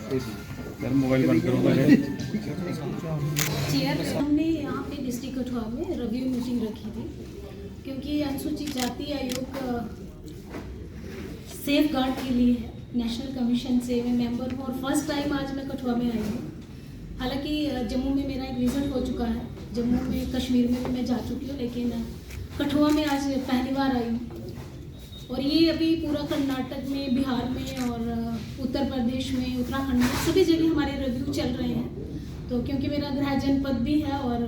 Sir mobile बंद करो पहले। चेयर हमने यहाँ पे डिस्ट्रिक्ट कठुआ में रिव्यू मीटिंग रखी थी, क्योंकि अनुसूचित जाति आयोग सेफ गार्ड के लिए है। नेशनल कमीशन से मैं मेंबर हूँ और फर्स्ट टाइम आज मैं कठुआ में आई हूँ। हालांकि जम्मू में मेरा एक विजिट हो चुका है, जम्मू में कश्मीर में भी मैं जा चुकी हूँ, लेकिन कठुआ में आज पहली बार आई हूँ। और ये अभी पूरा कर्नाटक में, बिहार में और उत्तर प्रदेश में, उत्तराखंड में सभी जगह हमारे रिव्यू चल रहे हैं। तो क्योंकि मेरा गृह जनपद भी है और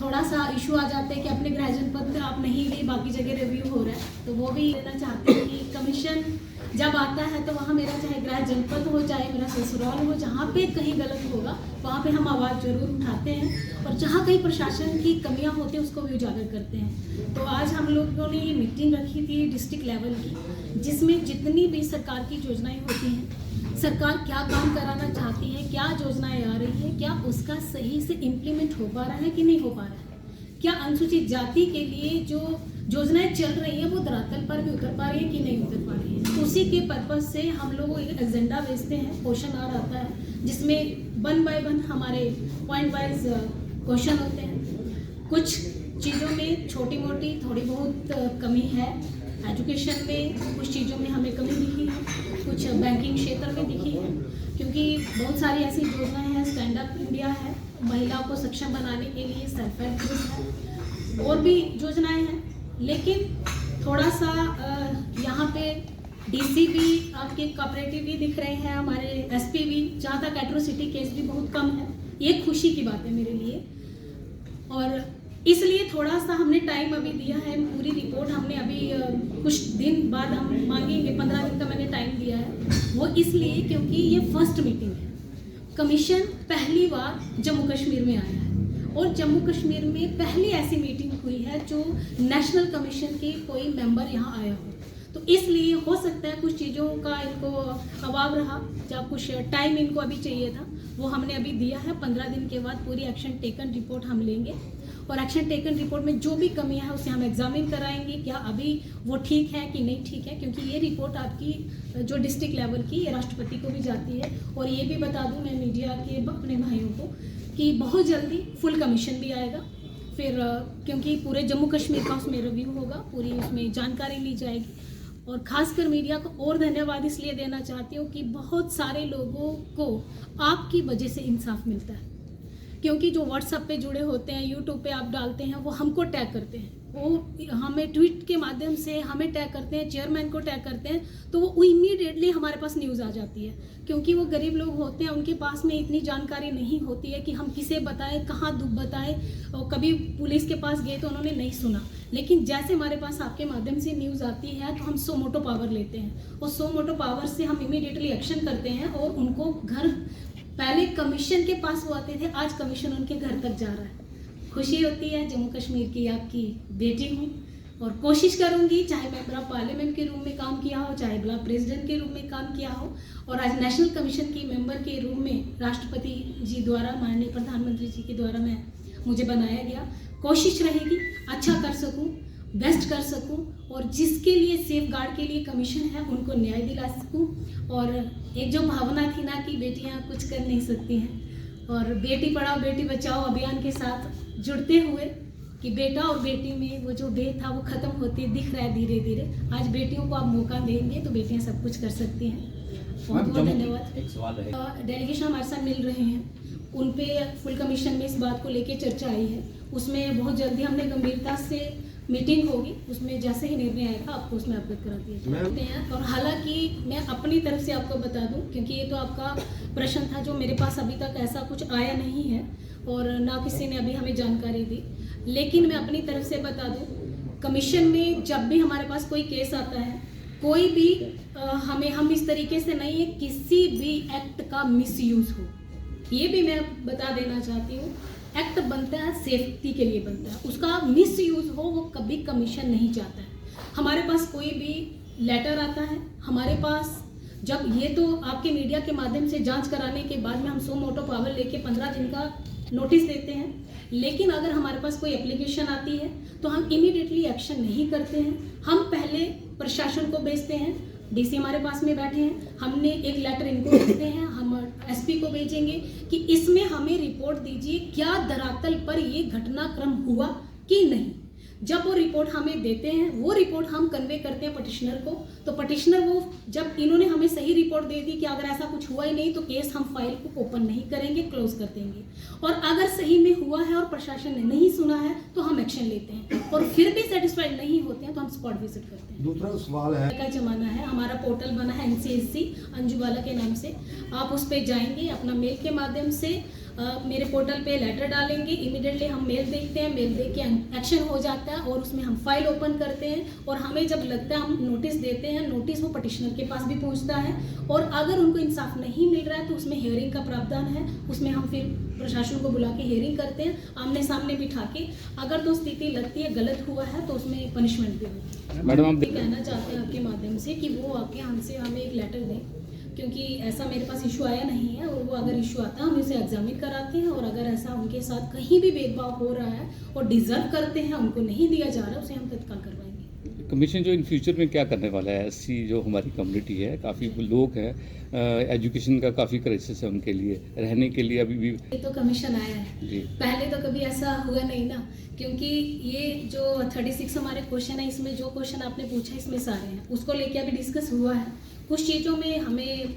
थोड़ा सा इशू आ जाता है कि अपने गृह जनपद में आप नहीं गई, बाकी जगह रिव्यू हो रहा है, तो वो भी लेना चाहते हैं कि कमीशन जब आता है तो वहाँ मेरा चाहे गृह जनपद हो, चाहे मेरा ससुराल हो, जहाँ पे कहीं गलत होगा वहाँ पे हम आवाज़ जरूर उठाते हैं और जहाँ कहीं प्रशासन की कमियाँ होती हैं उसको भी उजागर करते हैं। तो आज हम लोगों ने ये मीटिंग रखी थी डिस्ट्रिक्ट लेवल की, जिसमें जितनी भी सरकार की योजनाएं होती हैं, सरकार क्या काम कराना चाहती है, क्या योजनाएं आ रही है, क्या उसका सही से इम्प्लीमेंट हो पा रहा है कि नहीं हो पा रहा है, क्या अनुसूचित जाति के लिए जो योजनाएं चल रही हैं वो धरातल पर भी उतर पा रही है कि नहीं उतर पा रही है। उसी के पर्पज से हम लोग एक एजेंडा भेजते हैं, क्वेश्चन आवर आता है, जिसमें 1 बाय 1 हमारे पॉइंट वाइज क्वेश्चन होते हैं। कुछ चीज़ों में छोटी मोटी थोड़ी बहुत कमी है, एजुकेशन में कुछ चीज़ों में हमें कमी दिखी है, कुछ बैंकिंग क्षेत्र में दिखी है, क्योंकि बहुत सारी ऐसी योजनाएं हैं, स्टैंड अप इंडिया है, महिलाओं को सक्षम बनाने के लिए सेल्फ हेल्प ग्रुप है, और भी योजनाएं हैं। लेकिन थोड़ा सा यहाँ पे डीसी भी, आपके कोऑपरेटिव भी दिख रहे हैं, हमारे एसपी भी, जहाँ तक एट्रोसिटी केस भी बहुत कम है। ये खुशी की बात है मेरे लिए, और इसलिए थोड़ा सा हमने टाइम अभी दिया है। पूरी रिपोर्ट हमने अभी कुछ दिन बाद हम मांगेंगे, 15 दिन का मैंने टाइम दिया है। वो इसलिए क्योंकि ये फर्स्ट मीटिंग है, कमीशन पहली बार जम्मू कश्मीर में आया है और जम्मू कश्मीर में पहली ऐसी मीटिंग हुई है जो नेशनल कमीशन के कोई मेंबर यहाँ आया हो। तो इसलिए हो सकता है कुछ चीज़ों का इनको अभाव रहा, जब कुछ टाइम इनको अभी चाहिए था, वो हमने अभी दिया है। 15 दिन के बाद पूरी एक्शन टेकन रिपोर्ट हम लेंगे और एक्शन टेकन रिपोर्ट में जो भी कमियां हैं उसे हम एग्जामिन कराएंगे, क्या अभी वो ठीक है कि नहीं ठीक है, क्योंकि ये रिपोर्ट आपकी जो डिस्ट्रिक्ट लेवल की, ये राष्ट्रपति को भी जाती है। और ये भी बता दूं मैं मीडिया के अपने भाइयों को कि बहुत जल्दी फुल कमीशन भी आएगा, फिर क्योंकि पूरे जम्मू कश्मीर का उसमें रिव्यू होगा, पूरी उसमें जानकारी ली जाएगी। और खासकर मीडिया को और धन्यवाद इसलिए देना चाहती हूँ कि बहुत सारे लोगों को आपकी वजह से इंसाफ मिलता है, क्योंकि जो व्हाट्सएप पे जुड़े होते हैं, यूट्यूब पे आप डालते हैं, वो हमको टैग करते हैं, वो हमें ट्वीट के माध्यम से हमें टैग करते हैं, चेयरमैन को टैग करते हैं, तो वो इमीडिएटली हमारे पास न्यूज़ आ जाती है। क्योंकि वो गरीब लोग होते हैं, उनके पास में इतनी जानकारी नहीं होती है कि हम किसे बताएं, कहाँ दुख बताएं, और कभी पुलिस के पास गए तो उन्होंने नहीं सुना। लेकिन जैसे हमारे पास आपके माध्यम से न्यूज़ आती है तो हम 100 मोटो पावर लेते हैं और 100 मोटो पावर से हम इमीडिएटली एक्शन करते हैं और उनको घर, पहले कमीशन के पास वो आते थे, आज कमीशन उनके घर तक जा रहा है। खुशी होती है, जम्मू कश्मीर की आपकी बेटी हूँ और कोशिश करूँगी, चाहे मेंबर ऑफ पार्लियामेंट के रूप में काम किया हो, चाहे ब्लॉक प्रेसिडेंट के रूप में काम किया हो, और आज नेशनल कमीशन की मेंबर के रूप में राष्ट्रपति जी द्वारा, माननीय प्रधानमंत्री जी के द्वारा मुझे बनाया गया। कोशिश रहेगी अच्छा कर सकूँ, बेस्ट कर सकूं, और जिसके लिए सेफ गार्ड के लिए कमीशन है उनको न्याय दिला सकूं। और एक जो भावना थी ना कि बेटियां कुछ कर नहीं सकती हैं, और बेटी पढ़ाओ बेटी बचाओ अभियान के साथ जुड़ते हुए कि बेटा और बेटी में वो जो भेद था वो खत्म होते दिख रहा है धीरे धीरे। आज बेटियों को आप मौका देंगे तो बेटियां सब कुछ कर सकती हैं। बहुत बहुत धन्यवाद। एक सवाल है, डेलीगेशन हमारे साथ मिल रहे हैं, उन पे फुल कमीशन में इस बात को लेके चर्चा आई है, उसमें बहुत जल्दी हमने गंभीरता से मीटिंग होगी, उसमें जैसे ही निर्णय आएगा आपको उसमें अवगत करा दिया जाएगा। और हालांकि मैं अपनी तरफ से आपको बता दूं, क्योंकि ये तो आपका प्रश्न था, जो मेरे पास अभी तक ऐसा कुछ आया नहीं है और ना किसी ने अभी हमें जानकारी दी, लेकिन मैं अपनी तरफ से बता दूं, कमीशन में जब भी हमारे पास कोई केस आता है, कोई भी हम इस तरीके से नहीं है किसी भी एक्ट का मिसयूज हो, ये भी मैं बता देना चाहती हूँ। एक्ट बनता है सेफ्टी के लिए बनता है, उसका मिसयूज हो वो कभी कमीशन नहीं चाहता है। हमारे पास कोई भी लेटर आता है, हमारे पास जब ये तो आपके मीडिया के माध्यम से जांच कराने के बाद में हम 100 मोटो पावर लेके 15 दिन का नोटिस देते हैं, लेकिन अगर हमारे पास कोई एप्लीकेशन आती है तो हम इमीडिएटली एक्शन नहीं करते हैं। हम पहले प्रशासन को भेजते हैं, डीसी हमारे पास में बैठे हैं, हमने एक लेटर इनको भेजते हैं, हम एसपी को भेजेंगे कि इसमें हमें रिपोर्ट दीजिए क्या धरातल पर ये घटनाक्रम हुआ कि नहीं। जब वो रिपोर्ट हमें देते हैं, वो रिपोर्ट हम कन्वे करते हैं पटिशनर को, तो पटिशनर वो जब इन्होंने हमें सही रिपोर्ट दे दी कि अगर ऐसा कुछ हुआ ही नहीं तो केस हम फाइल को ओपन नहीं करेंगे, क्लोज कर देंगे। और अगर सही में हुआ है और प्रशासन ने नहीं सुना है तो हम एक्शन लेते हैं, और फिर भी सेटिस्फाइड नहीं होते हैं तो हम स्पॉट विजिट करते हैं। दूसरा सवाल है का जमाना है, हमारा पोर्टल बना है NCSC अंजुबाला के नाम से, आप उस पर जाएंगे, अपना मेल के माध्यम से मेरे पोर्टल पे लेटर डालेंगे, इमीडिएटली हम मेल देखते हैं, मेल देख के एक्शन हो जाता है और उसमें हम फाइल ओपन करते हैं। और हमें जब लगता है हम नोटिस देते हैं, नोटिस वो पटिशनर के पास भी पहुंचता है, और अगर उनको इंसाफ नहीं मिल रहा है तो उसमें हियरिंग का प्रावधान है, उसमें हम फिर प्रशासन को बुला के हियरिंग करते हैं, आमने सामने बिठा के। अगर तो स्थिति लगती है गलत हुआ है तो उसमें पनिशमेंट भी होती है। मैडम, आप कहना चाहते हैं आपके माध्यम से कि वो आके हमसे हमें एक लेटर दें, क्योंकि ऐसा मेरे पास इशू आया नहीं है, और वो अगर इशू आता है हम उसे एग्जामिन कराते हैं, और अगर ऐसा उनके साथ कहीं भी भेदभाव हो रहा है और डिजर्व करते हैं, उनको नहीं दिया जा रहा, उसे हम तत्काल करवाएंगे। कमीशन जो इन फ्यूचर में क्या करने वाला है? एससी जो हमारी कम्युनिटी है, काफ़ी लोग हैं, एजुकेशन का काफ़ी क्राइसिस है उनके लिए, रहने के लिए अभी भी तो कमीशन आया है जी। पहले तो कभी ऐसा हुआ नहीं ना, क्योंकि ये जो 36 हमारे क्वेश्चन है, इसमें जो क्वेश्चन आपने पूछा इसमें सारे हैं, उसको लेके अभी डिस्कस हुआ है। कुछ चीज़ों में हमें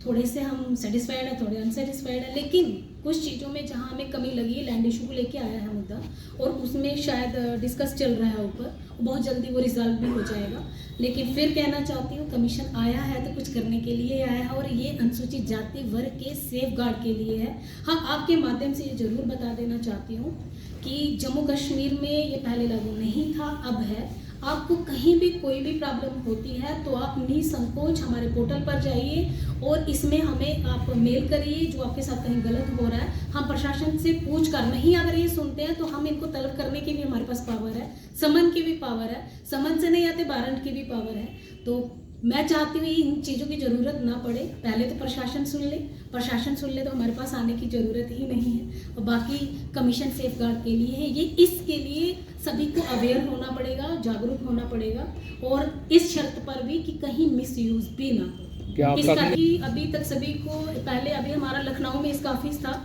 थोड़े से हम सेटिस्फाइड है, थोड़े अनसेटिस्फाइड है, लेकिन कुछ चीज़ों में जहाँ हमें कमी लगी है, लैंड इशू को लेके आया है मुद्दा, और उसमें शायद डिस्कस चल रहा है ऊपर, बहुत जल्दी वो रिजॉल्व भी हो जाएगा। लेकिन फिर कहना चाहती हूँ, कमीशन आया है तो कुछ करने के लिए आया है, और ये अनुसूचित जाति वर्ग के सेफ गार्ड के लिए है। हाँ, आपके माध्यम से ये जरूर बता देना चाहती हूँ कि जम्मू कश्मीर में ये पहले लागू नहीं था, अब है। आपको कहीं भी कोई भी प्रॉब्लम होती है तो आप निसंकोच हमारे पोर्टल पर जाइए, और इसमें हमें आप मेल करिए जो आपके साथ कहीं गलत हो रहा है। हम प्रशासन से पूछ कर नहीं अगर ये सुनते हैं तो हम इनको तलब करने की भी हमारे पास पावर है, समन की भी पावर है, समन से नहीं आते वारंट की भी पावर है। तो मैं चाहती हूँ इन चीज़ों की ज़रूरत ना पड़े, पहले तो प्रशासन सुन ले, प्रशासन सुन ले तो हमारे पास आने की ज़रूरत ही नहीं है। और बाकी कमीशन सेफ गार्ड के लिए है ये, इसके लिए सभी को अवेयर होना पड़ेगा, जागरूक होना पड़ेगा, और इस शर्त पर भी कि कहीं मिसयूज भी ना हो। क्या इसका कि अभी तक सभी को, पहले अभी हमारा लखनऊ में इसका ऑफिस था,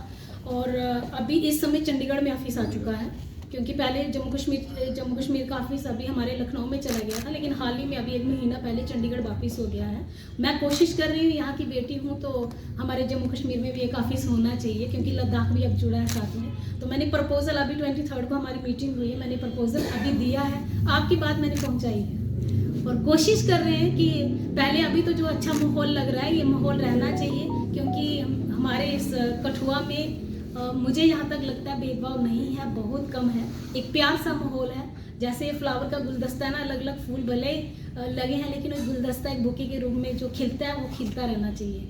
और अभी इस समय चंडीगढ़ में ऑफिस आ चुका है, क्योंकि पहले जम्मू कश्मीर का ऑफिस अभी हमारे लखनऊ में चला गया था, लेकिन हाल ही में अभी 1 महीना पहले चंडीगढ़ वापस हो गया है। मैं कोशिश कर रही हूँ, यहाँ की बेटी हूँ तो हमारे जम्मू कश्मीर में भी एक ऑफिस होना चाहिए, क्योंकि लद्दाख भी अब जुड़ा है साथ में। तो मैंने प्रपोजल अभी 23 को हमारी मीटिंग हुई है, मैंने प्रपोजल अभी दिया है, आपकी बात मैंने पहुँचाई है, और कोशिश कर रहे हैं कि पहले अभी तो जो अच्छा माहौल लग रहा है ये माहौल रहना चाहिए, क्योंकि हमारे इस कठुआ में मुझे यहाँ तक लगता है भेदभाव नहीं है, बहुत कम है, एक प्यार सा माहौल है। जैसे फ्लावर का गुलदस्ता है ना, अलग अलग फूल भले लगे हैं, लेकिन वो गुलदस्ता एक बुके के रूप में जो खिलता है वो खिलता रहना चाहिए।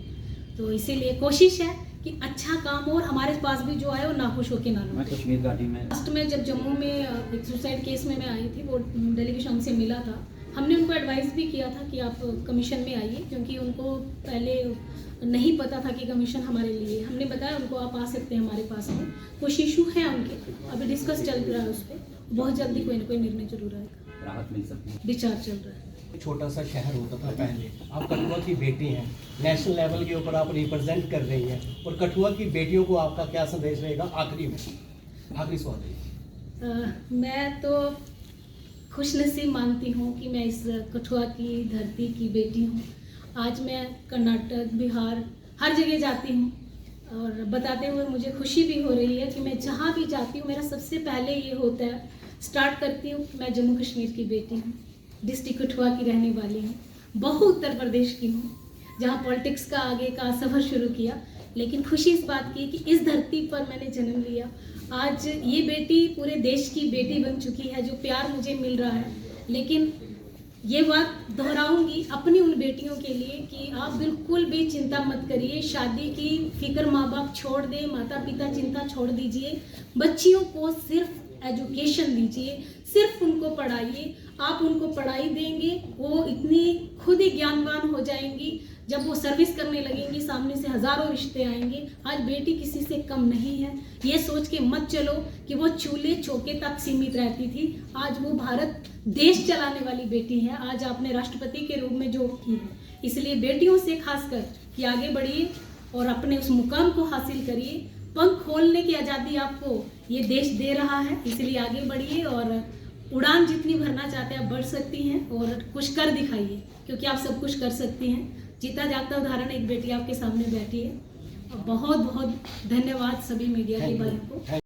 तो इसीलिए कोशिश है कि अच्छा काम हो, और हमारे पास भी जो आए वो नाखुश होकर ना लो। कश्मीर घाटी में लास्ट में जब जम्मू में एक सुसाइड केस में मैं आई थी, वो डेलीगेशन हमसे मिला था, हमने उनको एडवाइस भी किया था कि आप कमीशन में आइए, क्योंकि उनको पहले नहीं पता था कि कमीशन हमारे लिए। हमने बताया उनको आप आ सकते हैं हमारे पास में, कुछ इशू है उनके, अभी डिस्कस चल रहा है उस पर, बहुत जल्दी कोई ना कोई निर्णय जरूर आएगा, राहत मिल सकती है। विचार चल रहा है। छोटा सा शहर होता था पहले, आप कठुआ की बेटी हैं, नेशनल लेवल के ऊपर आप रिप्रेजेंट कर रही हैं, और कठुआ की बेटियों को आपका क्या संदेश रहेगा आखिरी में? आखिरी सवाल है। मैं तो खुशनसीब मानती हूँ कि मैं इस कठुआ की धरती की बेटी हूँ। आज मैं कर्नाटक, बिहार, हर जगह जाती हूँ, और बताते हुए मुझे खुशी भी हो रही है कि मैं जहाँ भी जाती हूँ मेरा सबसे पहले ये होता है, स्टार्ट करती हूँ कि मैं जम्मू कश्मीर की बेटी हूँ, डिस्ट्रिक्ट कठुआ की रहने वाली हूँ, बहु उत्तर प्रदेश की हूँ, जहाँ पॉलिटिक्स का आगे का सफ़र शुरू किया। लेकिन खुशी इस बात की कि इस धरती पर मैंने जन्म लिया। आज ये बेटी पूरे देश की बेटी बन चुकी है, जो प्यार मुझे मिल रहा है। लेकिन ये बात दोहराऊंगी अपनी उन बेटियों के लिए कि आप बिल्कुल भी चिंता मत करिए, शादी की फिक्र माँ बाप छोड़ दें, माता पिता चिंता छोड़ दीजिए, बच्चियों को सिर्फ एजुकेशन दीजिए, सिर्फ उनको पढ़ाइए। आप उनको पढ़ाई देंगे, वो इतनी खुद ही ज्ञानवान हो जाएंगी, जब वो सर्विस करने लगेंगी सामने से हज़ारों रिश्ते आएंगे। आज बेटी किसी से कम नहीं है, ये सोच के मत चलो कि वो चूल्हे चौके तक सीमित रहती थी। आज वो भारत देश चलाने वाली बेटी है। आज आपने राष्ट्रपति के रूप में जो की है, इसलिए बेटियों से खासकर कि आगे बढ़िए और अपने उस मुकाम को हासिल करिए। पंख खोलने की आज़ादी आपको ये देश दे रहा है, इसलिए आगे बढ़िए और उड़ान जितनी भरना चाहते हैं आप बढ़ सकती हैं और कुछ कर दिखाइए, क्योंकि आप सब कुछ कर सकती हैं। जीता जागता उदाहरण एक बेटी आपके सामने बैठी है। बहुत बहुत धन्यवाद सभी मीडिया के भाइयों को।